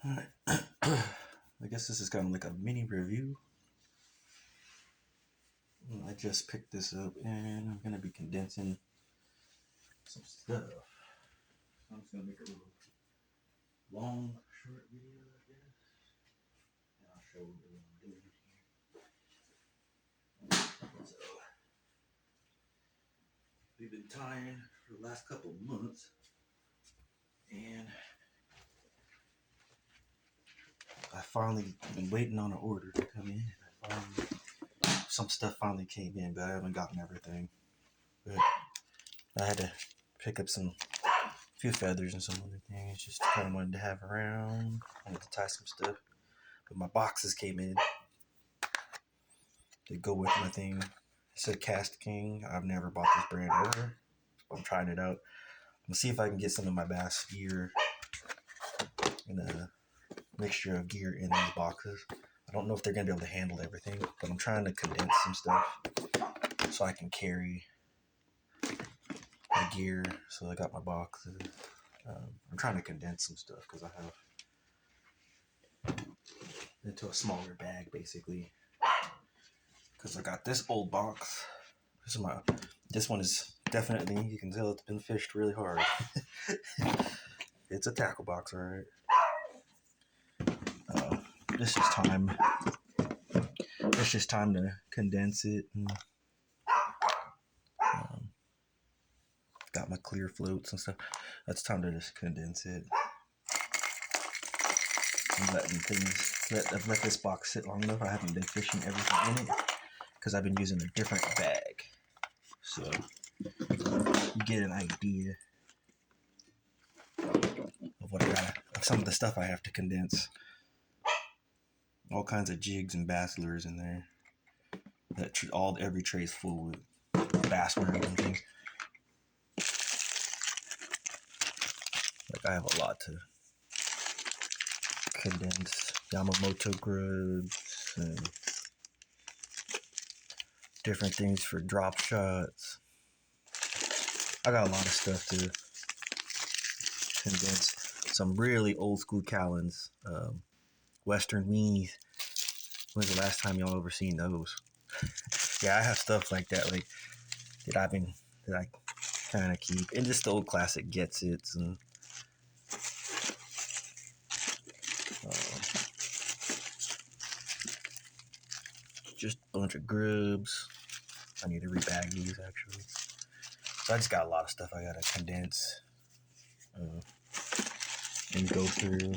Alright. I guess this is kind of like a mini review. I just picked this up and I'm going to be condensing some stuff. I'm just going to make a little long, short video, I guess. And I'll show you what I'm doing here. So, we've been tying for the last couple of months. And I finally been waiting on an order to come in. Some stuff finally came in, but I haven't gotten everything. But I had to pick up a few feathers and some other things, just kind of wanted to have around. I wanted to tie some stuff. But my boxes came in. They go with my thing. It said Cast King. I've never bought this brand ever. I'm trying it out. I'm gonna see if I can get some of my bass gear in a mixture of gear in these boxes. I don't know if they're gonna be able to handle everything, but I'm trying to condense some stuff so I can carry the gear. So I got my boxes. I'm trying to condense some stuff because I have into a smaller bag basically. Because I got this old box. This one is definitely, you can tell it's been fished really hard. It's a tackle box, alright. This is time. It's just time to condense it. And, got my clear floats and stuff. It's time to just condense it. I'm letting I've let this box sit long enough. I haven't been fishing everything in it because I've been using a different bag. So you get an idea of what of some of the stuff I have to condense. All kinds of jigs and bass lures in there. Every tray is full with bass worms and things. Like I have a lot to condense. Yamamoto grubs and different things for drop shots. I got a lot of stuff to condense. Some really old school Callens, Western weenies. When's the last time y'all ever seen those? Yeah, I have stuff like that, like that I kind of keep, and just the old classic Gets It's and just a bunch of grubs. I need to rebag these actually. So I just got a lot of stuff I gotta condense and go through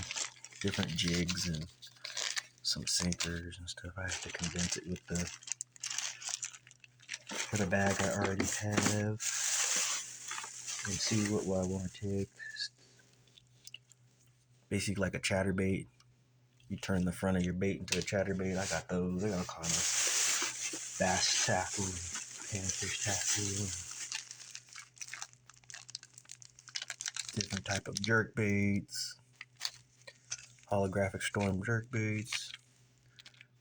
different jigs and some sinkers and stuff. I have to condense it with the bag I already have and see what I want to take. Basically like a chatterbait. You turn the front of your bait into a chatterbait. I got those. I got all kind of bass tackle, panfish tackle, different type of jerk baits, holographic storm jerk baits,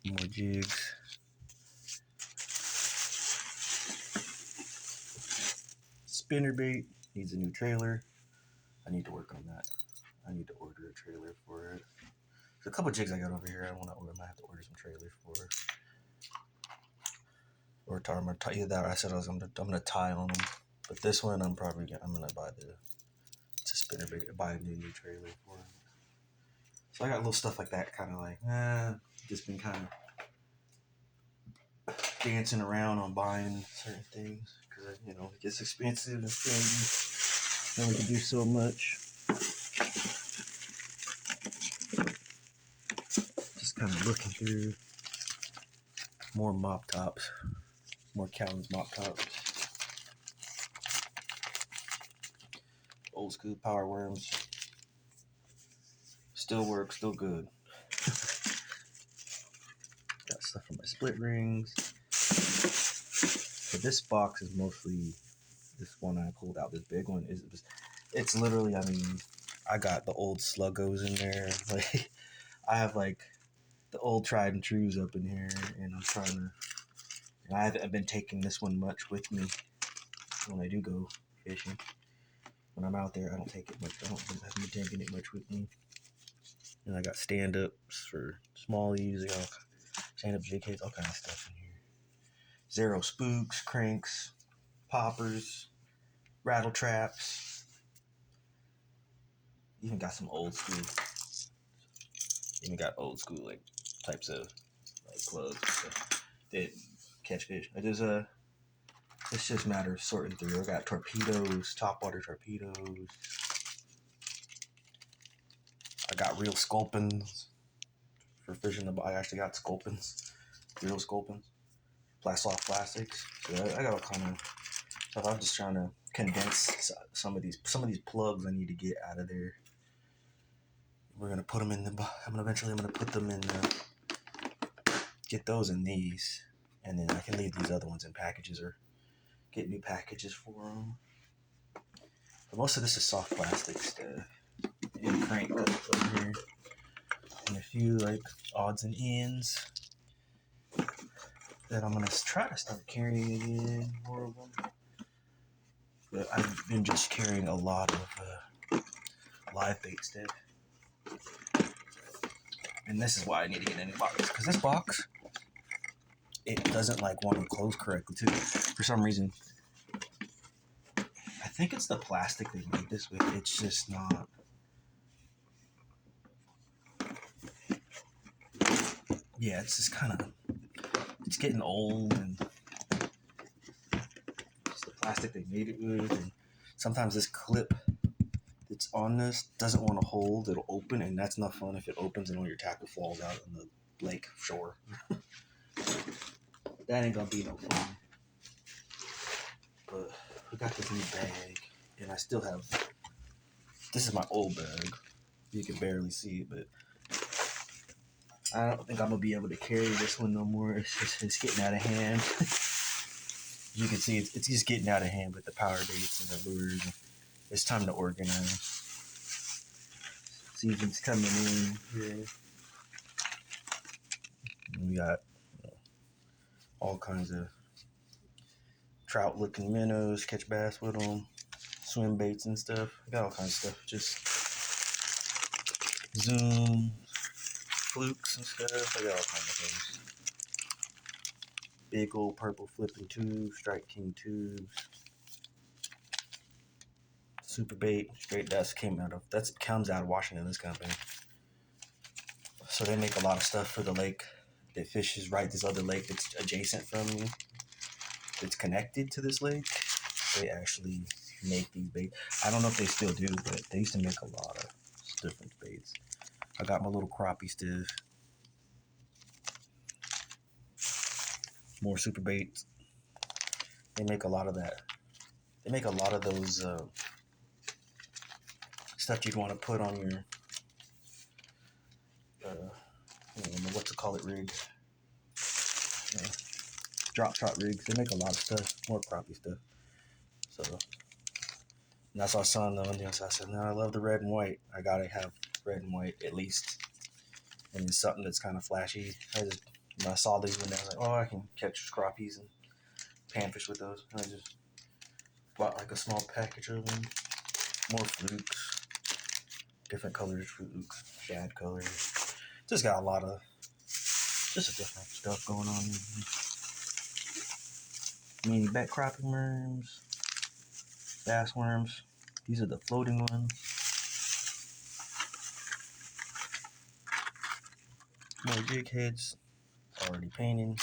more jigs. Spinner bait needs a new trailer. I need to work on that. I need to order a trailer for it. There's a couple jigs I got over here. I want to order. I might have to order some trailers for. Or I'm gonna tie that. I said I'm gonna tie on them, but this one I'm gonna buy it's a spinner bait. Buy a new trailer for it. So I got little stuff like that, kind of like just been kind of dancing around on buying certain things because it gets expensive and spendy. Only can do so much. Just kind of looking through more mop tops, more Callens mop tops. Old school power worms. Still work, still good. Got stuff for my split rings. But this box is mostly this one I pulled out. This big one it's literally. I got the old sluggos in there. Like I have like the old tried and trues up in here, and I'm trying to. And I haven't been taking this one much with me when I do go fishing. When I'm out there, I don't take it much. I haven't been taking it much with me. And I got stand-ups for smallies. I got stand-up JKs, all kind of stuff in here. Zero spooks, cranks, poppers, rattle traps. Even got some old school. Even got old school like types of like plugs that catch fish. It's just a matter of sorting through. I got torpedoes, topwater torpedoes. I got real sculpins for fishing I actually got sculpins, real sculpins, soft plastics. So I got all kind of stuff. I'm just trying to condense some of these plugs I need to get out of there. We're gonna put them in the. Eventually I'm gonna put them in. Get those in these, and then I can leave these other ones in packages or get new packages for them. But most of this is soft plastic stuff. And crank over here, and a few like odds and ends that I'm gonna try to start carrying again, more of them. But I've been just carrying a lot of live bait stuff, and this is why I need to get a new box, because this box, it doesn't like want to close correctly too. For some reason, I think it's the plastic they made this with. It's just not. Yeah, it's just kind of. It's getting old, and it's the plastic they made it with, and sometimes this clip that's on this doesn't want to hold. It'll open, and that's not fun if it opens and all your tackle falls out in the lake shore. That ain't gonna be no fun. But we got this new bag, and I still have. This is my old bag. You can barely see it, but I don't think I'm gonna be able to carry this one no more. It's getting out of hand. You can see it's just getting out of hand with the power baits and the lures. It's time to organize. Season's coming in here. And we got all kinds of trout-looking minnows, catch bass with them, swim baits and stuff. I got all kinds of stuff. Just zoom, flukes and stuff. I got all kinds of things. Big old purple flipping tubes, Strike King tubes. Super bait, straight dust comes out of Washington, this company. So they make a lot of stuff for the lake that fishes right this other lake that's adjacent from me. That's connected to this lake. They actually make these baits. I don't know if they still do, but they used to make a lot of different baits. I got my little crappie stiff. More super baits. They make a lot of that. They make a lot of those stuff you'd want to put on your what's it called, rig. Drop shot rigs. They make a lot of stuff, more crappie stuff. So and that's what I saw in the one. So I said, no, I love the red and white. I gotta have red and white at least. And it's something that's kind of flashy. When I saw these one day, I was like, oh, I can catch crappies and panfish with those. And I just bought like a small package of them. More flukes, different colors, flukes, shad colors. Just got a lot of just different stuff going on. Mini bet crappie worms, bass worms. These are the floating ones. More jig heads, already painted.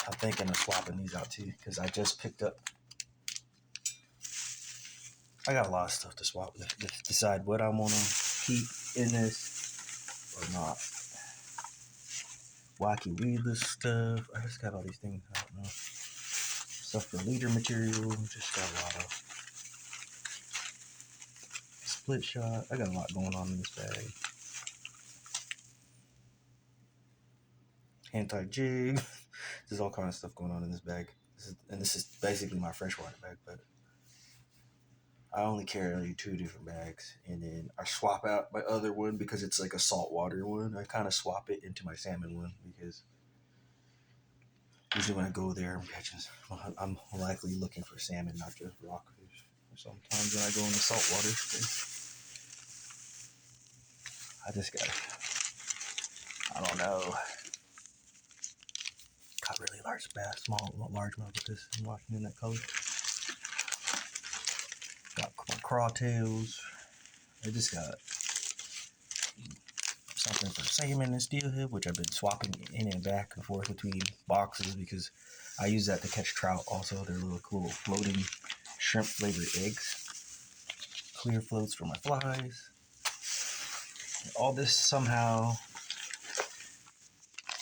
I'm thinking of swapping these out too, because I just picked up. I got a lot of stuff to swap with. Decide what I want to keep in this or not. Wacky weedless stuff. I just got all these things. I don't know. Stuff for leader material. Just got a lot of split shot. I got a lot going on in this bag. Anti-jig. There's all kinds of stuff going on in this bag. This is basically my freshwater bag, but I only carry 2 different bags, and then I swap out my other one because it's like a saltwater one. I kind of swap it into my salmon one because usually when I go there, I'm likely looking for salmon, not just rockfish. Sometimes when I go in the saltwater space. I just got, I don't know. Got really large bass, large mouth with this. I'm watching in that color. Got my crawtails. I just got something for salmon and steelhead, which I've been swapping in and back and forth between boxes because I use that to catch trout. Also, they're little cool floating shrimp flavored eggs. Clear floats for my flies. All this somehow.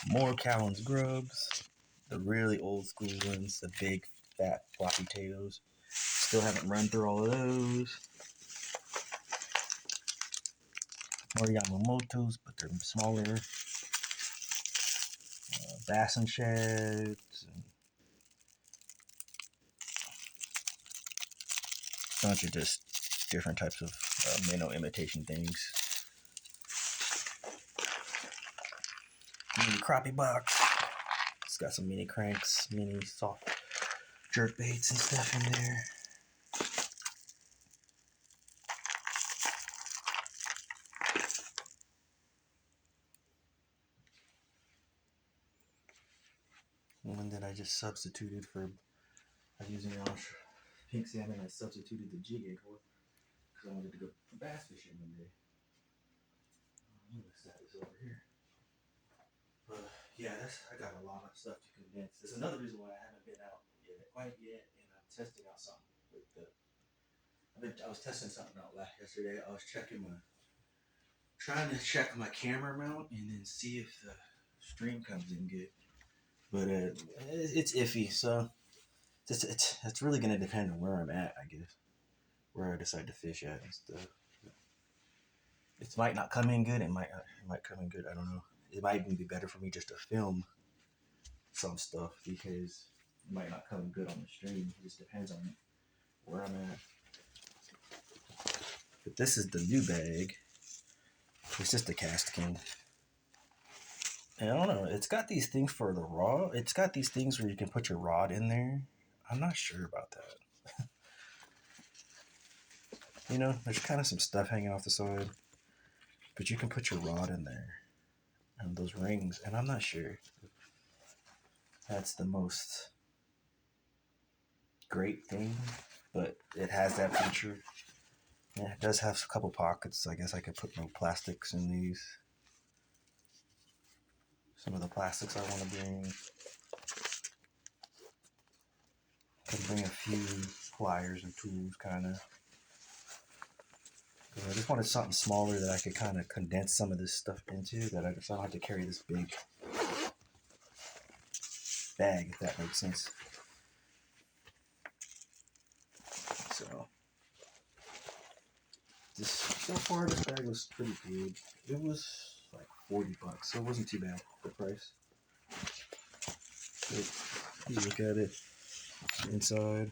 More Callan's grubs, the really old school ones, the big fat floppy tails. Still haven't run through all of those. More Yamamotos, but they're smaller. Bass and sheds. And a bunch of just different types of minnow imitation things. Mini crappie box. It's got some mini cranks, mini soft jerk baits and stuff in there. One that I just substituted for, I'm using pink salmon. I substituted the jig egg for because I wanted to go bass fishing one day. I'm gonna set this over here. But yeah, I got a lot of stuff to condense. There's another reason why I haven't been out quite yet, and I'm testing out something with the. I was testing something out yesterday. I was trying to check my camera mount and then see if the stream comes in good. But it's iffy, so it's really gonna depend on where I'm at, I guess, where I decide to fish at and stuff. It might not come in good. It might come in good. I don't know. It might even be better for me just to film some stuff because it might not come good on the stream. It just depends on where I'm at. But this is the new bag. It's just a cast king. And I don't know. It's got these things for the rod. It's got these things where you can put your rod in there. I'm not sure about that. You know, there's kind of some stuff hanging off the side. But you can put your rod in there. And those rings. And I'm not sure that's the most great thing. But it has that feature. Yeah, it does have a couple pockets. I guess I could put no plastics in these. Some of the plastics I want to bring. Could bring a few pliers and tools, kind of. I just wanted something smaller that I could kind of condense some of this stuff into. That I don't have to carry this big bag, if that makes sense. So so far this bag was pretty good. It was like $40, so it wasn't too bad, the price. But you look at it inside,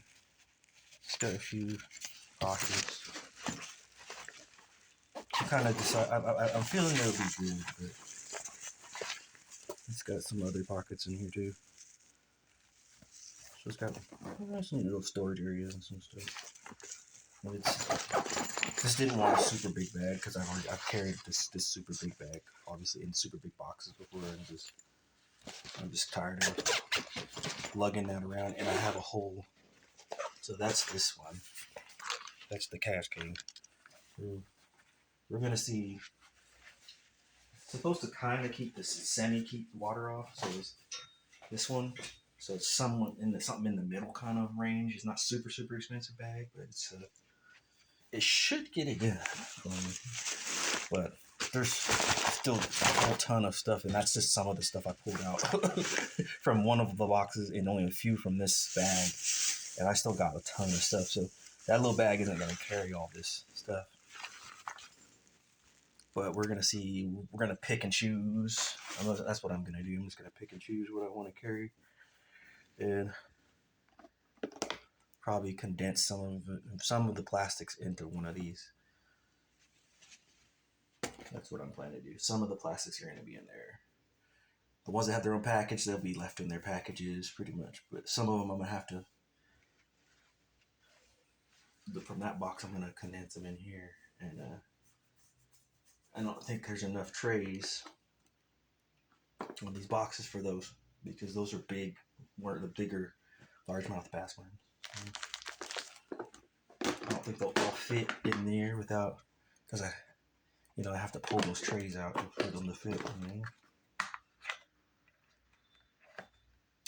it's got a few pockets. I kind of decide, I'm feeling it'll be good, but it's got some other pockets in here too. So it's got some little storage areas and some stuff. And just didn't want a super big bag because I've carried this super big bag, obviously, in super big boxes before, and I'm just tired of lugging that around. And I have a hole, so that's this one. That's the Cash King. We're gonna see. It's supposed to kind of keep the water off. So it's this one. So it's something in the middle kind of range. It's not super expensive bag, but it should get it done. But there's still a whole ton of stuff, and that's just some of the stuff I pulled out from one of the boxes, and only a few from this bag. And I still got a ton of stuff, so that little bag isn't going to carry all this stuff. But we're going to pick and choose. That's what I'm going to do. I'm just going to pick and choose what I want to carry. And probably condense some of the plastics into one of these. That's what I'm planning to do. Some of the plastics are going to be in there. The ones that have their own package, they'll be left in their packages pretty much. But some of them I'm going to have to, from that box, I'm going to condense them in here. And I don't think there's enough trays on these boxes for those because those are big, one of the bigger largemouth bass ones. I don't think they'll all fit in there without, because I have to pull those trays out for them to fit.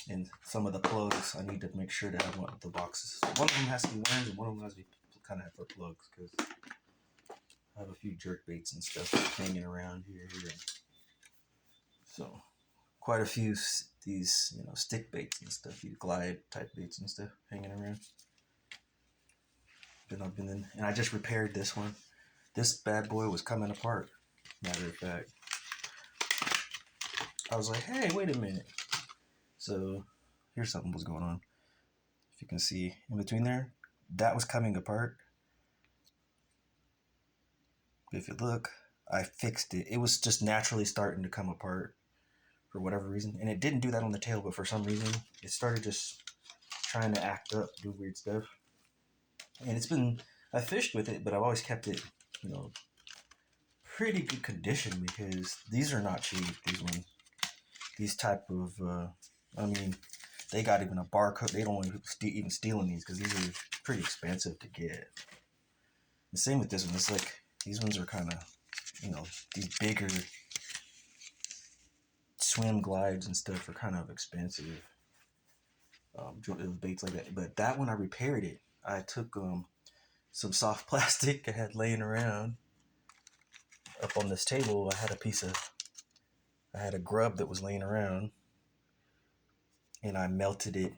And some of the plugs, I need to make sure that I want the boxes. One of them has to be worms and one of them has to be kind of for plugs because I have a few jerk baits and stuff hanging around here. So quite a few these stick baits and stuff, these glide type baits and stuff hanging around. And I just repaired this one. This bad boy was coming apart. Matter of fact, I was like, hey, wait a minute. So here's something was going on. If you can see in between there, that was coming apart. If you look, I fixed it. It was just naturally starting to come apart for whatever reason. And it didn't do that on the tail, but for some reason, it started just trying to act up, do weird stuff. And I fished with it, but I've always kept it, pretty good condition because these are not cheap. These type of, they got even a barcode. They don't even stealing these because these are pretty expensive to get. The same with this one. It's like these ones are kind of, these bigger swim glides and stuff are kind of expensive. Baits like that. But that one I repaired it. I took some soft plastic I had laying around up on this table. I had a grub that was laying around, and I melted it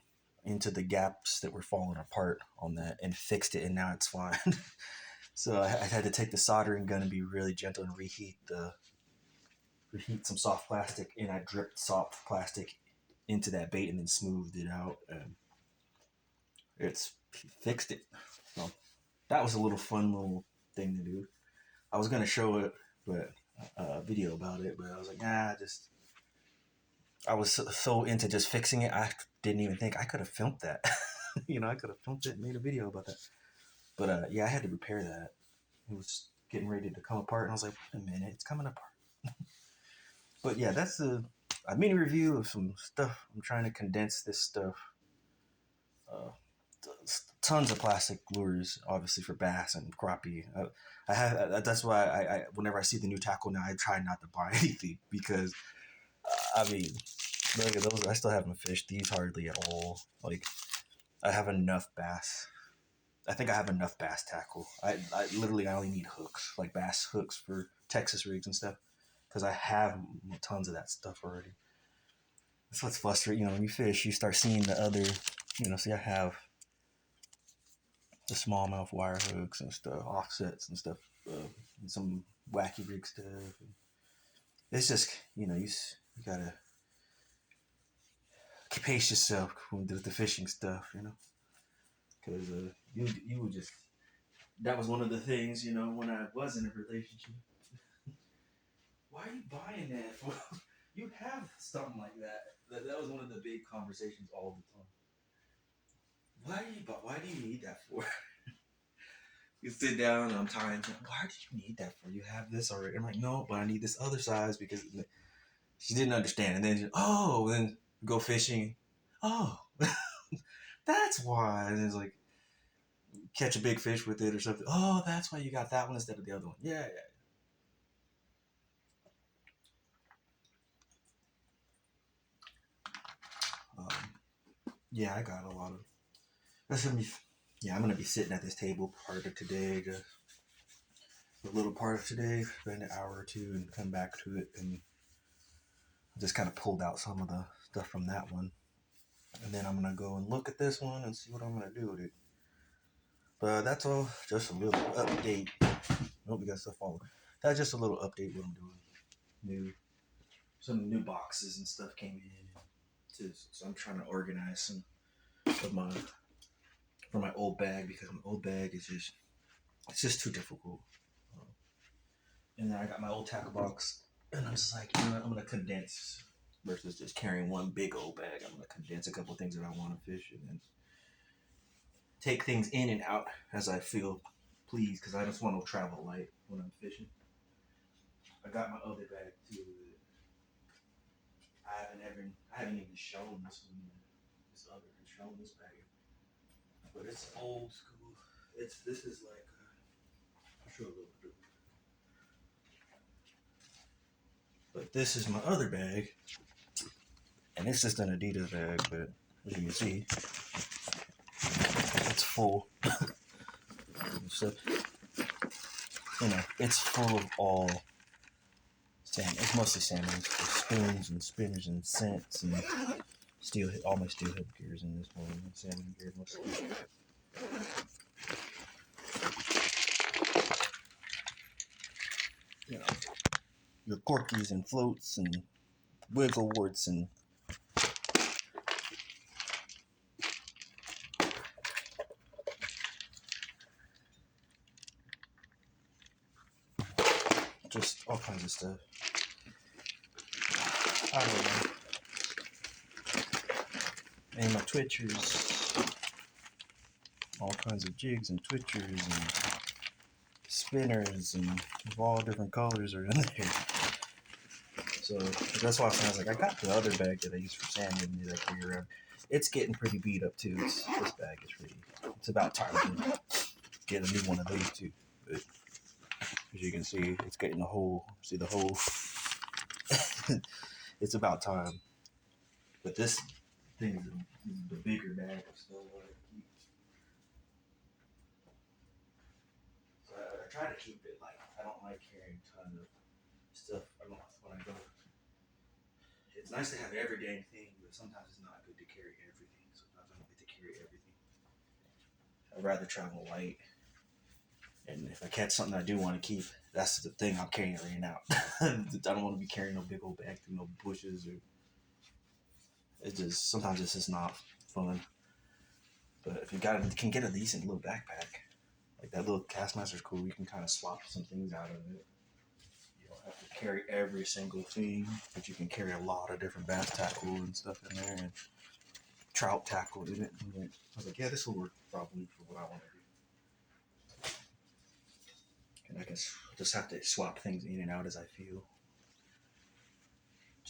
into the gaps that were falling apart on that and fixed it, and now it's fine. So I had to take the soldering gun and be really gentle and reheat some soft plastic, and I dripped soft plastic into that bait and then smoothed it out, and it's fixed it. So that was a fun little thing to do. I was gonna show it, but video about it, but I was like, I was so into just fixing it, I didn't even think I could have filmed that. I could have filmed it and made a video about that. But I had to repair that. It was getting ready to come apart, and I was like, wait a minute, it's coming apart. But yeah, that's a mini review of some stuff. I'm trying to condense this stuff. Tons of plastic lures, obviously for bass and crappie. I have. That's why I whenever I see the new tackle now, I try not to buy anything because look at those. I still haven't fished these hardly at all. Like I have enough bass. I think I have enough bass tackle. I only need hooks, like bass hooks for Texas rigs and stuff, because I have tons of that stuff already. That's what's frustrating. When you fish, you start seeing the other. See, I have the smallmouth wire hooks and stuff, offsets and stuff, and some wacky rig stuff. It's just you gotta pace yourself with the fishing stuff, because you would just. That was one of the things, when I was in a relationship. Why are you buying that for? You have something like that. That was one of the big conversations all the time. Why do you need that for? You sit down, I'm tired. Why do you need that for? You have this already. I'm like, no, but I need this other size because she didn't understand. And then go fishing. Oh, that's why. And it's like, catch a big fish with it or something. Oh, that's why you got that one instead of the other one. Yeah. Yeah, I got a lot of. That's gonna be. Yeah, I'm gonna be sitting at this table part of today, just a little part of today, spend an hour or two, and come back to it, and just kind of pulled out some of the stuff from that one, and then I'm gonna go and look at this one and see what I'm gonna do with it. But that's all. Just a little update. I hope you got stuff following. That's just a little update what I'm doing. Some new boxes and stuff came in too, so I'm trying to organize some of my for my old bag because my old bag is just too difficult. And then I got my old tackle box, and I'm just like, I'm gonna condense versus just carrying one big old bag. I'm gonna condense a couple of things that I want to fish, and then take things in and out as I feel pleased, because I just want to travel light when I'm fishing. I got my other bag too. I haven't even shown this one yet. Shown this bag, but it's old school. This is like I'll show a little bit. But this is my other bag, and it's just an Adidas bag. But as you can see, it's full. So, it's full of all salmon. It's mostly salmon, spoons and spinners and scents and all my steel head gears in this one. Salmon gear mostly. Your corkies and floats and wiggle warts and just all kinds of stuff. I don't know. And my twitchers, all kinds of jigs and twitchers and spinners and of all different colors are in there. So that's why I was like, I got the other bag that I use for salmon that I carry around. It's getting pretty beat up too. This bag is pretty. It's about time to get a new one of these too. But as you can see, it's getting the hole. See the hole? It's about time. But this thing is the bigger bag of stuff I keep. So I try to keep it light. I don't like carrying a ton of stuff when I go. It's nice to have every dang thing, but sometimes it's not good to carry everything. Sometimes I don't get to carry everything. I'd rather travel light. And if I catch something I do want to keep, that's the thing I'm carrying out. I don't want to be carrying no big old bag through no bushes or. Sometimes it's just not fun. But if you can get a decent little backpack, like that little Castmaster's cool. You can kind of swap some things out of it. You don't have to carry every single thing, but you can carry a lot of different bass tackle and stuff in there and trout tackle in it. And I was like, yeah, this will work probably for what I want to do. And I can just have to swap things in and out as I feel.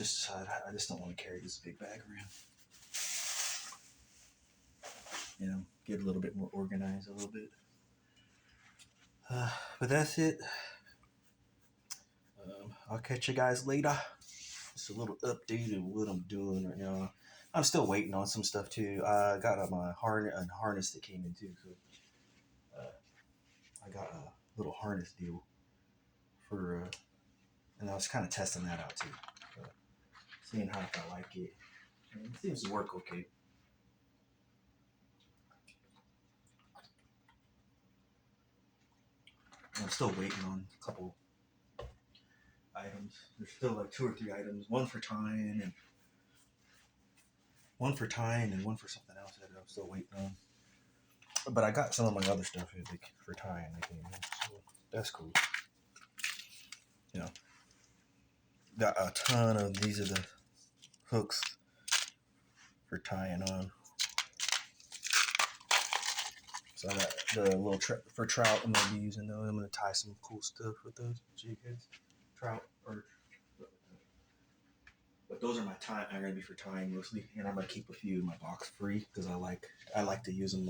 I just don't want to carry this big bag around. Get a little bit more organized a little bit. But that's it. I'll catch you guys later. Just a little update of what I'm doing right now. I'm still waiting on some stuff too. I got my harness that came in too. So I got a little harness deal for, and I was kind of testing that out too. Seeing how if I like it. And it seems to work okay. I'm still waiting on a couple items. There's still like 2 or 3 items. One for tying and one for something else that I'm still waiting on. But I got some of my other stuff like for tying again, so that's cool. Got a ton of these are the hooks for tying on. So I got the little for trout. I'm gonna be using those. I'm gonna tie some cool stuff with those jig heads, trout or. But those are my tie. I'm gonna be for tying mostly, and I'm gonna keep a few in my box free because I like to use them.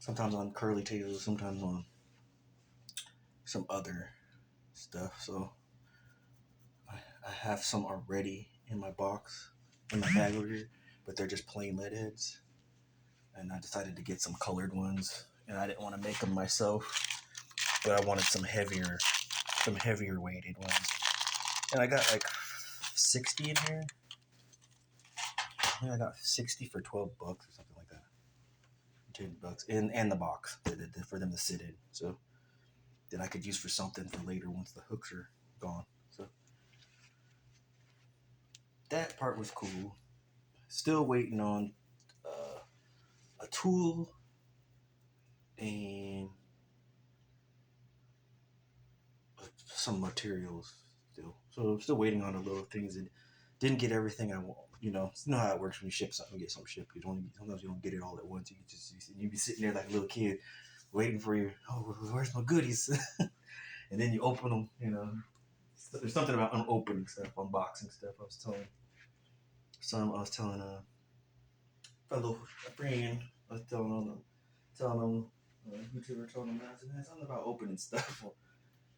Sometimes on curly tails, sometimes on some other stuff. So I have some already in my box in my bag over here, but they're just plain lead heads. And I decided to get some colored ones, and I didn't want to make them myself, but I wanted some heavier weighted ones. And I got like 60 in here. I got 60 for $12 or something like that. $10 and the box for them to sit in. So that I could use for something for later once the hooks are gone. So that part was cool. Still waiting on a tool and some materials still. So I'm still waiting on the little things that didn't get everything I want. You know how it works when you ship something, get something shipped. Sometimes you don't get it all at once. You be sitting there like a little kid waiting for you. Oh, where's my goodies? And then you open them, There's something about unopening stuff, unboxing stuff. I was telling a fellow friend, I was telling him, YouTuber told him, I said, man, something about opening stuff. I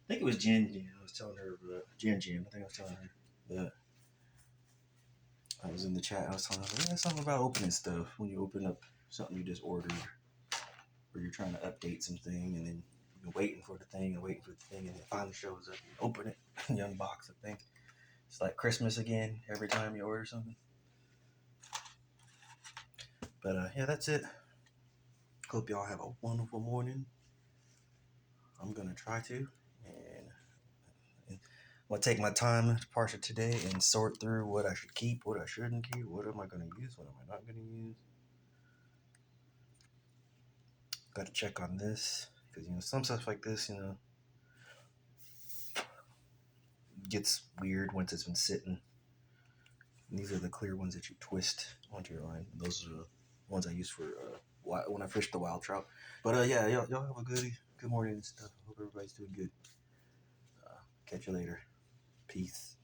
think it was Jen. I was telling her, Jen. I think I was telling her that I was in the chat. I was telling her, yeah, something about opening stuff when you open up something you just ordered, or you're trying to update something, and then you're waiting for the thing and waiting for the thing, and it finally shows up. You open it, and you unbox the thing. It's like Christmas again every time you order something. But yeah, that's it. Hope y'all have a wonderful morning. I'm gonna try to, and I'm gonna take my time to parse it today and sort through what I should keep, what I shouldn't keep, what am I gonna use, what am I not gonna use. Got to check on this because some stuff like this gets weird once it's been sitting. And these are the clear ones that you twist onto your line. Those are the ones I use for when I fish the wild trout. But yeah, y'all have a good morning and stuff. I hope everybody's doing good. Catch you later. Peace.